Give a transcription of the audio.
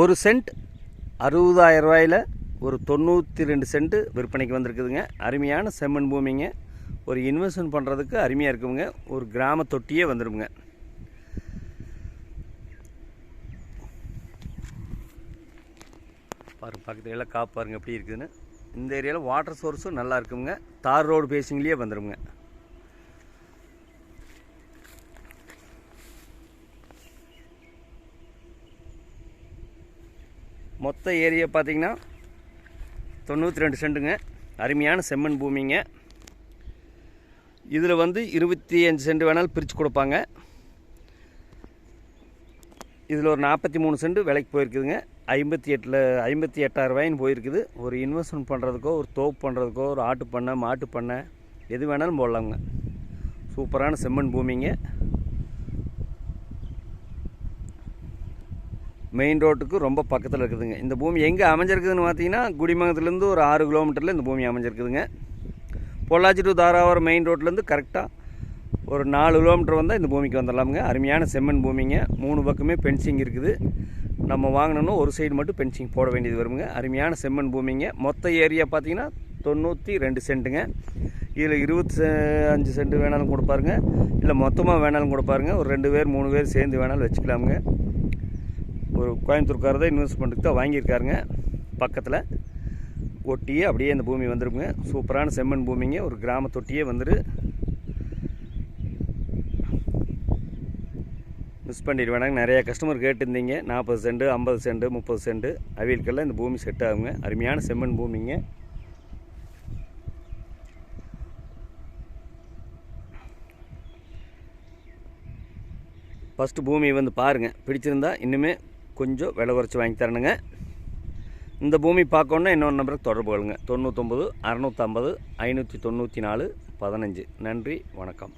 ஒரு சென்ட் 60,000 ரூபாயில் ஒரு 92 சென்ட் விற்பனைக்கு வந்திருக்குதுங்க. அருமையான செம்மண் பூமிங்க. ஒரு இன்வெஸ்ட்மெண்ட் பண்ணுறதுக்கு அருமையாக இருக்குங்க. ஒரு கிராம தொட்டியே வந்துடுங்க. பாருங்க, பக்கத்துல எல்லாம் காப்பு பாருங்க எப்படி இருக்குதுன்னு. இந்த ஏரியாவில் வாட்டர் சோர்ஸும் நல்லா இருக்குங்க. தார் ரோடு பேசிங்லேயே வந்துடுங்க. மொத்த ஏரியா பார்த்திங்கன்னா 92 சென்ட்டுங்க. அருமையான செம்மண் பூமிங்க. இதில் 25 சென்ட் வேணாலும் பிரித்து கொடுப்பாங்க. இதில் ஒரு 43 சென்ட் விலைக்கு போயிருக்குதுங்க. 58,000 ரூபாயின்னு போயிருக்குது. ஒரு இன்வெஸ்ட்மெண்ட் பண்ணுறதுக்கோ, ஒரு தோப்பு பண்ணுறதுக்கோ, ஒரு ஆட்டு பண்ணை, மாட்டு பண்ணை எது வேணாலும் போடலாங்க. சூப்பரான செம்மண் பூமிங்க. மெயின் ரோட்டுக்கு ரொம்ப பக்கத்தில் இருக்குதுங்க. இந்த பூமி எங்கே அமைஞ்சிருக்குதுன்னு பார்த்தீங்கன்னா, குடிமங்கலத்துலேருந்து ஒரு 6 கிலோமீட்டரில் இந்த பூமி அமைஞ்சிருக்குதுங்க. பொள்ளாச்சி டு தாராவரம் மெயின் ரோட்லேருந்து கரெக்டாக ஒரு 4 கிலோமீட்டர் வந்தால் இந்த பூமிக்கு வந்துடலாமுங்க. அருமையான செம்மண் பூமிங்க. 3 பக்கமே பென்சிங் இருக்குது. நம்ம வாங்கினோன்னா ஒரு சைடு மட்டும் பென்சிங் போட வேண்டியது வருங்க. அருமையான செம்மண் பூமிங்க. மொத்த ஏரியா பார்த்தீங்கன்னா 92 சென்ட்டுங்க. இதில் 25 சென்ட் வேணாலும் கொடுப்பாருங்க, இல்லை மொத்தமாக வேணாலும் கொடுப்பாருங்க. ஒரு 2 பேர் 3 பேர் சேர்ந்து வேணாலும் வச்சுக்கலாமுங்க. ஒரு கோயம்புத்தூர்காரர் தான் இன்வெஸ்ட்மெண்ட்டுக்கு தான் வாங்கியிருக்காருங்க. பக்கத்தில் ஒட்டியே அப்படியே இந்த பூமி வந்துருக்குங்க. சூப்பரான செம்மண் பூமிங்க. ஒரு கிராம தொட்டியே வந்துரு. மிஸ் பண்ணிட்டு வேணாங்க. நிறையா கஸ்டமர் கேட்டுருந்தீங்க. 40 சென்ட் 50 சென்ட் 30 சென்ட் அவியலுக்கெல்லாம் இந்த பூமி செட் ஆகுங்க. அருமையான செம்மண் பூமிங்க. ஃபஸ்ட்டு பூமி பாருங்கள். பிடிச்சிருந்தா இன்னுமே கொஞ்சம் விலை குறைச்சி வாங்கி தரணுங்க. இந்த பூமி பார்க்கணுன்னா இன்னொரு நம்பருக்கு தொடர்பு கொள்ளுங்க. 99 650 594 15. நன்றி, வணக்கம்.